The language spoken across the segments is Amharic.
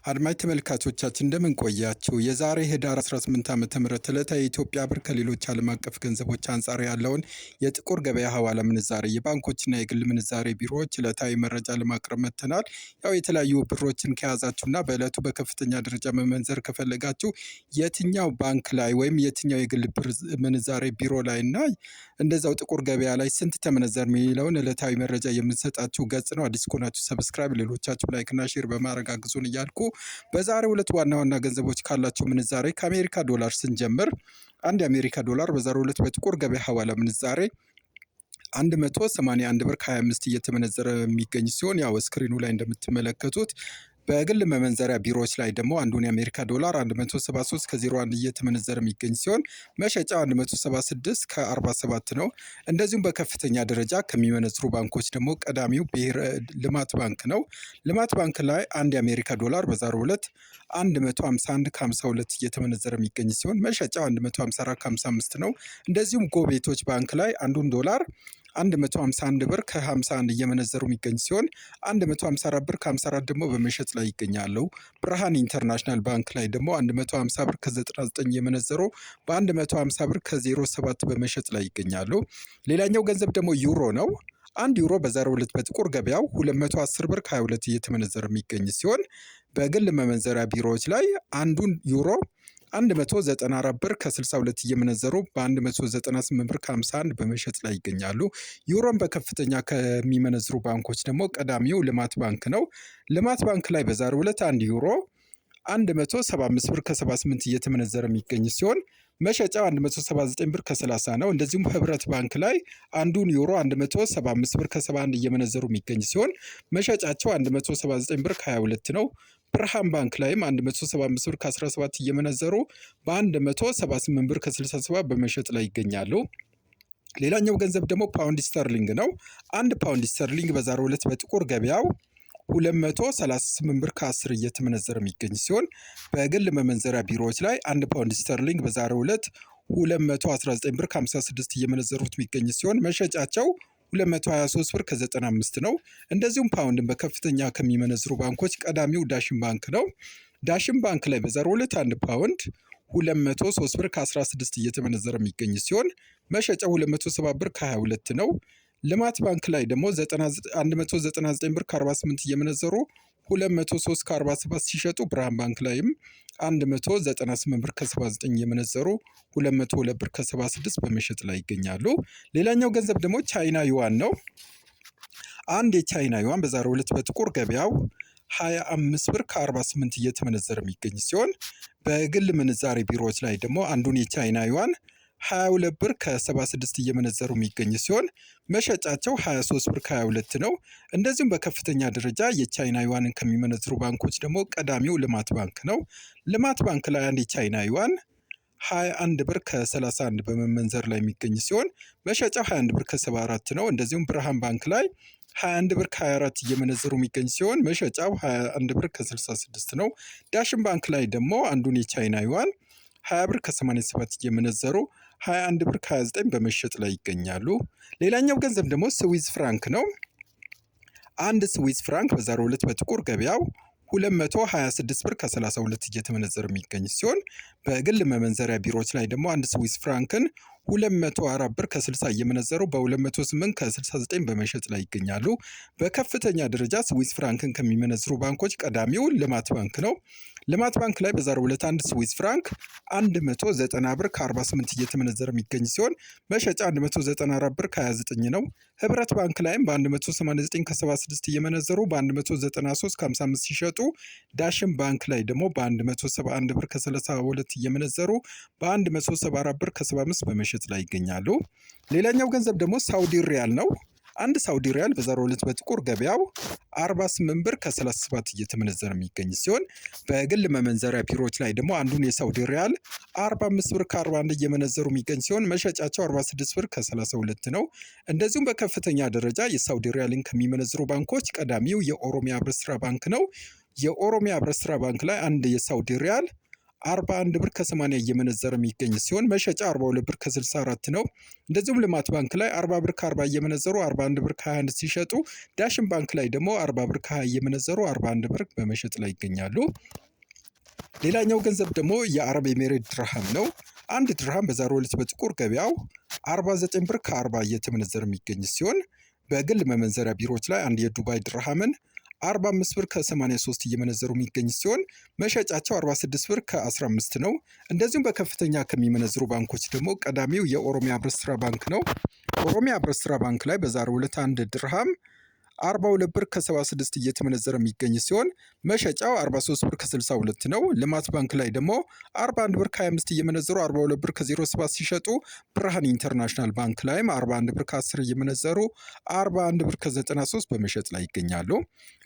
አድማጭ ተመልካቾቻችን እንደምን ቆያችሁ? የዛሬ ህዳር 18 ዓመተ ምህረት ዕለታዊ የኢትዮጵያ ብር ከሌሎች ዓለም አቀፍ ገንዘቦች አንጻር ያለውን የጥቁር ገበያ ሐዋላ ምንዛሬ የባንኮችና የግል ምንዛሬ ቢሮዎች ዕለታዊ መረጃ ለማቅረብ መጥተናል። ያው የተለያዩ ብሮችን ከያዛችሁና በዕለቱ በከፍተኛ ደረጃ መመንዘር ከፈለጋችሁ የትኛው ባንክ ላይ ወይም የትኛው የግል ብር ምንዛሬ ቢሮ ላይ እና እንደዛው ጥቁር ገበያ ላይ ስንት ተመነዘር የሚለውን ዕለታዊ መረጃ የምንሰጣችሁ ገጽ ነው። አዲስ ከሆናችሁ ሰብስክራይብ፣ ሌሎቻችሁ ላይክና ሼር በማድረግ አግዙን እያልኩ በዛሬው ዕለት ዋና ዋና ገንዘቦች ካላቸው ምንዛሬ ከአሜሪካ ዶላር ስንጀምር አንድ የአሜሪካ ዶላር በዛሬው ዕለት በጥቁር ገበያ ሐዋላ ምንዛሬ 181 ብር ከ25 እየተመነዘረ የሚገኝ ሲሆን ያው ስክሪኑ ላይ እንደምትመለከቱት በግል መመንዘሪያ ቢሮዎች ላይ ደግሞ አንዱን የአሜሪካ ዶላር 173 ከ01 እየተመነዘረ የሚገኝ ሲሆን መሸጫ 176 ከ47 ነው። እንደዚሁም በከፍተኛ ደረጃ ከሚመነዝሩ ባንኮች ደግሞ ቀዳሚው ልማት ባንክ ነው። ልማት ባንክ ላይ አንድ የአሜሪካ ዶላር በዛሬው ዕለት 151 ከ52 እየተመነዘረ የሚገኝ ሲሆን መሸጫው 154 ከ55 ነው። እንደዚሁም ጎቤቶች ባንክ ላይ አንዱን ዶላር 151 ብር ከ51 እየመነዘሩ የሚገኝ ሲሆን 154 ብር ከ54 ደግሞ በመሸጥ ላይ ይገኛሉ። ብርሃን ኢንተርናሽናል ባንክ ላይ ደግሞ 150 ብር ከ99 እየመነዘሩ በ150 ብር ከ07 በመሸጥ ላይ ይገኛሉ። ሌላኛው ገንዘብ ደግሞ ዩሮ ነው። አንድ ዩሮ በዛሬው ዕለት በጥቁር ገበያው 210 ብር ከ22 እየተመነዘረ የሚገኝ ሲሆን በግል መመንዘሪያ ቢሮዎች ላይ አንዱን ዩሮ 194 ብር ከ62 እየመነዘሩ በ198 ብር ከ51 በመሸጥ ላይ ይገኛሉ። ዩሮን በከፍተኛ ከሚመነዝሩ ባንኮች ደግሞ ቀዳሚው ልማት ባንክ ነው። ልማት ባንክ ላይ በዛሬው ዕለት አንድ ዩሮ 175 ብር ከ78 እየተመነዘረ የሚገኝ ሲሆን መሸጫው 179 ብር ከ30 ነው። እንደዚሁም ህብረት ባንክ ላይ አንዱን ዩሮ 175 ብር ከ71 እየመነዘሩ የሚገኝ ሲሆን መሸጫቸው 179 ብር ከ22 ነው። ብርሃን ባንክ ላይም 175 ብር ከ17 እየመነዘሩ በ178 ብር ከ67 በመሸጥ ላይ ይገኛሉ። ሌላኛው ገንዘብ ደግሞ ፓውንድ ስተርሊንግ ነው። አንድ ፓውንድ ስተርሊንግ በዛሬው ዕለት በጥቁር ገበያው 238 ብር ከ10 እየተመነዘረ የሚገኝ ሲሆን በግል መመንዘሪያ ቢሮዎች ላይ አንድ ፓውንድ ስተርሊንግ በዛሬው ዕለት 219 ብር ከ56 እየመነዘሩት የሚገኝ ሲሆን መሸጫቸው 223 ብር ከ95 ነው። እንደዚሁም ፓውንድን በከፍተኛ ከሚመነዝሩ ባንኮች ቀዳሚው ዳሽን ባንክ ነው። ዳሽን ባንክ ላይ በዛሬው ዕለት አንድ ፓውንድ 203 ብር ከ16 እየተመነዘረ የሚገኝ ሲሆን መሸጫው 270 ብር ከ22 ነው። ልማት ባንክ ላይ ደግሞ 199 ብር ከ48 እየመነዘሩ 203 ከ47 ሲሸጡ ብርሃን ባንክ ላይም 198 ብር ከ79 እየመነዘሩ 202 ብር ከ76 በመሸጥ ላይ ይገኛሉ። ሌላኛው ገንዘብ ደግሞ ቻይና ዩዋን ነው። አንድ የቻይና ዩዋን በዛሬው ዕለት በጥቁር ገበያው 25 ብር ከ48 እየተመነዘረ የሚገኝ ሲሆን በግል ምንዛሬ ቢሮዎች ላይ ደግሞ አንዱን የቻይና ዩዋን 22 ብር ከ76 እየመነዘሩ የሚገኝ ሲሆን መሸጫቸው 23 ብር ከ22 ነው። እንደዚሁም በከፍተኛ ደረጃ የቻይና ዩዋንን ከሚመነዝሩ ባንኮች ደግሞ ቀዳሚው ልማት ባንክ ነው። ልማት ባንክ ላይ አንድ የቻይና ዩዋን 21 ብር ከ31 በመመንዘር ላይ የሚገኝ ሲሆን መሸጫው 21 ብር ከ74 ነው። እንደዚሁም ብርሃን ባንክ ላይ 21 ብር ከ24 እየመነዘሩ የሚገኝ ሲሆን መሸጫው 21 ብር ከ66 ነው። ዳሽን ባንክ ላይ ደግሞ አንዱን የቻይና ዩዋን 20 ብር ከ87 እየመነዘሩ 21 ብር ከ29 በመሸጥ ላይ ይገኛሉ። ሌላኛው ገንዘብ ደግሞ ስዊዝ ፍራንክ ነው። አንድ ስዊዝ ፍራንክ በዛሬው ዕለት በጥቁር ገበያው 226 ብር ከ32 እየተመነዘረ የሚገኝ ሲሆን በግል መመንዘሪያ ቢሮዎች ላይ ደግሞ አንድ ስዊዝ ፍራንክን 204 ብር ከ60 እየመነዘሩ በ208 ከ69 በመሸጥ ላይ ይገኛሉ። በከፍተኛ ደረጃ ስዊዝ ፍራንክን ከሚመነዝሩ ባንኮች ቀዳሚው ልማት ባንክ ነው። ልማት ባንክ ላይ በዛሬው ዕለት አንድ ስዊዝ ፍራንክ 190 ብር ከ48 እየተመነዘረ የሚገኝ ሲሆን መሸጫ 194 ብር ከ29 ነው። ህብረት ባንክ ላይም በ189 ከ76 እየመነዘሩ በ193 ከ55 ሲሸጡ ዳሽን ባንክ ላይ ደግሞ በ171 ብር ከ32 እየመነዘሩ በ174 ብር ከ75 በመሸጥ ላይ ይገኛሉ። ሌላኛው ገንዘብ ደግሞ ሳውዲ ሪያል ነው። አንድ ሳውዲ ሪያል በዛሬው ዕለት በጥቁር ገበያው 48 ብር ከ37 እየተመነዘረ የሚገኝ ሲሆን በግል መመንዘሪያ ቢሮዎች ላይ ደግሞ አንዱን የሳውዲ ሪያል 45 ብር ከ41 እየመነዘሩ የሚገኝ ሲሆን መሸጫቸው 46 ብር ከ32 ነው። እንደዚሁም በከፍተኛ ደረጃ የሳውዲ ሪያልን ከሚመነዝሩ ባንኮች ቀዳሚው የኦሮሚያ ህብረት ስራ ባንክ ነው። የኦሮሚያ ህብረት ስራ ባንክ ላይ አንድ የሳውዲ ሪያል 41 ብር ከ80 እየመነዘረ የሚገኝ ሲሆን መሸጫ 42 ብር ከ64 ነው። እንደዚሁም ልማት ባንክ ላይ 40 ብር ከ40 እየመነዘሩ 41 ብር ከ21 ሲሸጡ፣ ዳሽን ባንክ ላይ ደግሞ 40 ብር ከ20 እየመነዘሩ 41 ብር በመሸጥ ላይ ይገኛሉ። ሌላኛው ገንዘብ ደግሞ የአረብ ኤሜሬት ድርሃም ነው። አንድ ድርሃም በዛሬው ዕለት በጥቁር ገበያው 49 ብር ከ40 እየተመነዘረ የሚገኝ ሲሆን በግል መመንዘሪያ ቢሮዎች ላይ አንድ የዱባይ ድርሃምን 45 ብር ከ83 እየመነዘሩ የሚገኝ ሲሆን መሸጫቸው 46 ብር ከ15 ነው። እንደዚሁም በከፍተኛ ከሚመነዝሩ ባንኮች ደግሞ ቀዳሚው የኦሮሚያ ህብረት ስራ ባንክ ነው። ኦሮሚያ ህብረት ስራ ባንክ ላይ በዛሬው ዕለት አንድ ድርሃም 42 ብር ከ76 እየተመነዘረ የሚገኝ ሲሆን መሸጫው 43 ብር ከ62 ነው። ልማት ባንክ ላይ ደግሞ 41 ብር ከ25 እየመነዘሩ 42 ብር ከ07 ሲሸጡ፣ ብርሃን ኢንተርናሽናል ባንክ ላይም 41 ብር ከ10 እየመነዘሩ 41 ብር ከ93 በመሸጥ ላይ ይገኛሉ።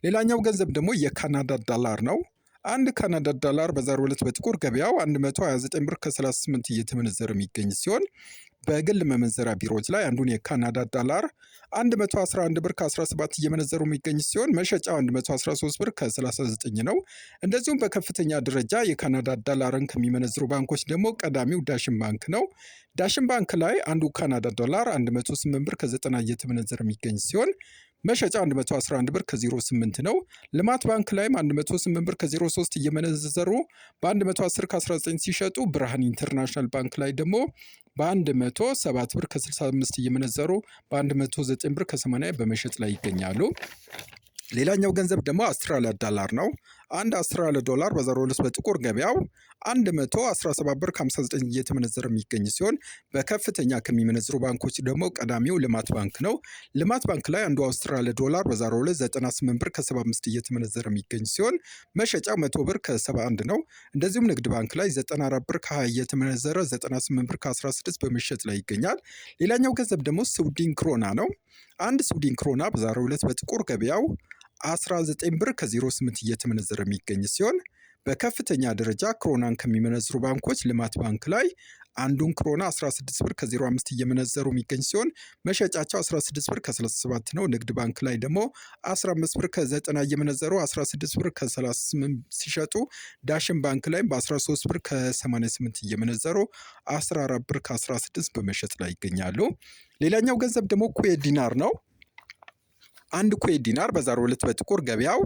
ሌላኛው ገንዘብ ደግሞ የካናዳ ዶላር ነው። አንድ ካናዳ ዶላር በዛሬው ዕለት በጥቁር ገበያው 129 ብር ከ38 እየተመነዘረ የሚገኝ ሲሆን በግል መመንዘሪያ ቢሮዎች ላይ አንዱን የካናዳ ዶላር 111 ብር ከ17 እየመነዘሩ የሚገኝ ሲሆን መሸጫው 113 ብር ከ39 ነው። እንደዚሁም በከፍተኛ ደረጃ የካናዳ ዶላርን ከሚመነዝሩ ባንኮች ደግሞ ቀዳሚው ዳሽን ባንክ ነው። ዳሽን ባንክ ላይ አንዱ ካናዳ ዶላር 108 ብር ከ90 እየተመነዘረ የሚገኝ ሲሆን መሸጫው 111 ብር ከ08 ነው። ልማት ባንክ ላይም 108 ብር ከ03 እየመነዘሩ በ110 ከ19 ሲሸጡ፣ ብርሃን ኢንተርናሽናል ባንክ ላይ ደግሞ በ107 ብር ከ65 እየመነዘሩ በ109 ብር ከ80 በመሸጥ ላይ ይገኛሉ። ሌላኛው ገንዘብ ደግሞ አውስትራሊያ ዶላር ነው። አንድ አውስትራሊያ ዶላር በዛሬው ዕለት በጥቁር ገበያው 117 ብር ከ59 እየተመነዘረ የሚገኝ ሲሆን በከፍተኛ ከሚመነዝሩ ባንኮች ደግሞ ቀዳሚው ልማት ባንክ ነው። ልማት ባንክ ላይ አንዱ አውስትራሊያ ዶላር በዛሬው ዕለት 98 ብር ከ75 እየተመነዘረ የሚገኝ ሲሆን መሸጫው 100 ብር ከ71 ነው። እንደዚሁም ንግድ ባንክ ላይ 94 ብር ከ20 እየተመነዘረ 98 ብር ከ16 በመሸጥ ላይ ይገኛል። ሌላኛው ገንዘብ ደግሞ ስዊድን ክሮና ነው። አንድ ስዊድን ክሮና በዛሬው ዕለት በጥቁር ገበያው 19 ብር ከ08 እየተመነዘረ የሚገኝ ሲሆን በከፍተኛ ደረጃ ክሮናን ከሚመነዝሩ ባንኮች ልማት ባንክ ላይ አንዱን ክሮና 16 ብር ከ05 እየመነዘሩ የሚገኝ ሲሆን መሸጫቸው 16 ብር ከ37 ነው። ንግድ ባንክ ላይ ደግሞ 15 ብር ከ90 እየመነዘሩ 16 ብር ከ38 ሲሸጡ፣ ዳሽን ባንክ ላይ በ13 ብር ከ88 እየመነዘሩ 14 ብር ከ16 በመሸጥ ላይ ይገኛሉ። ሌላኛው ገንዘብ ደግሞ ኩዌት ዲናር ነው። አንድ ኩዌት ዲናር በዛሬው ዕለት በጥቁር ገበያው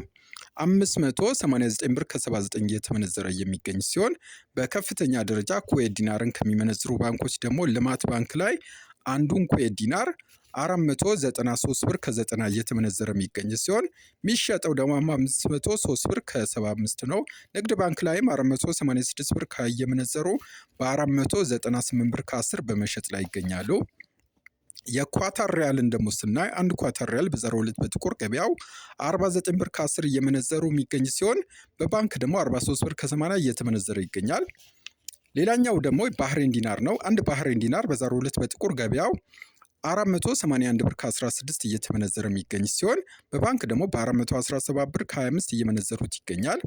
589 ብር ከ79 እየተመነዘረ የሚገኝ ሲሆን በከፍተኛ ደረጃ ኩዌት ዲናርን ከሚመነዝሩ ባንኮች ደግሞ ልማት ባንክ ላይ አንዱን ኩዌት ዲናር 493 ብር ከ90 እየተመነዘረ የሚገኝ ሲሆን የሚሸጠው ደግሞ 503 ብር ከ75 ነው። ንግድ ባንክ ላይም 486 ብር እየመነዘሩ በ498 ብር ከ10 በመሸጥ ላይ ይገኛሉ። የኳታር ሪያልን ደግሞ ስናይ አንድ ኳታር ሪያል በዛሬው ዕለት በጥቁር ገበያው 49 ብር ከ10 እየመነዘሩ የሚገኝ ሲሆን በባንክ ደግሞ 43 ብር ከ80 እየተመነዘረ ይገኛል። ሌላኛው ደግሞ ባህሬን ዲናር ነው። አንድ ባህሬን ዲናር በዛሬው ዕለት በጥቁር ገበያው 481 ብር ከ16 እየተመነዘረ የሚገኝ ሲሆን በባንክ ደግሞ በ417 ብር ከ25 እየመነዘሩት ይገኛል።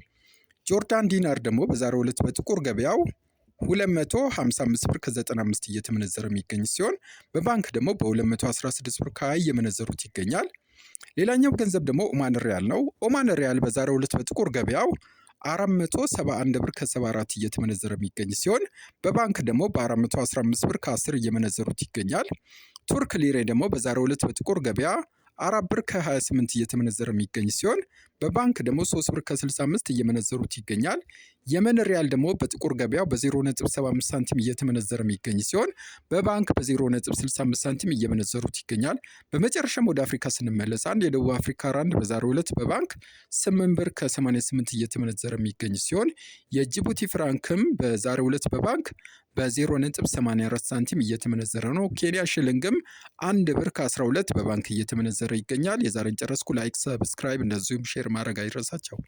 ጆርዳን ዲናር ደግሞ በዛሬው ዕለት በጥቁር ገበያው 255 ብር ከ95 እየተመነዘረ የሚገኝ ሲሆን በባንክ ደግሞ በ216 ብር ከ20 እየመነዘሩት ይገኛል። ሌላኛው ገንዘብ ደግሞ ኦማን ሪያል ነው። ኦማን ሪያል በዛሬው ዕለት በጥቁር ገበያው 471 ብር ከ74 እየተመነዘረ የሚገኝ ሲሆን በባንክ ደግሞ በ415 ብር ከ10 እየመነዘሩት ይገኛል። ቱርክ ሊሬ ደግሞ በዛሬው ዕለት በጥቁር ገበያ 4 ብር ከ28 እየተመነዘረ የሚገኝ ሲሆን በባንክ ደግሞ 3 ብር ከ65 እየመነዘሩት ይገኛል። የመን ሪያል ደግሞ በጥቁር ገበያው በ0.75 ሳንቲም እየተመነዘረ የሚገኝ ሲሆን በባንክ በ0.65 ሳንቲም እየመነዘሩት ይገኛል። በመጨረሻም ወደ አፍሪካ ስንመለስ አንድ የደቡብ አፍሪካ ራንድ በዛሬው ዕለት በባንክ 8 ብር ከ88 እየተመነዘረ የሚገኝ ሲሆን የጅቡቲ ፍራንክም በዛሬው ዕለት በባንክ በ0.84 ሳንቲም እየተመነዘረ ነው። ኬንያ ሽልንግም 1 ብር ከ12 በባንክ እየተመነዘረ ይገኛል። የዛሬን ጨረስኩ። ላይክ፣ ሰብስክራይብ እንደዚሁም ሼር ማድረግ አይረሳቸው።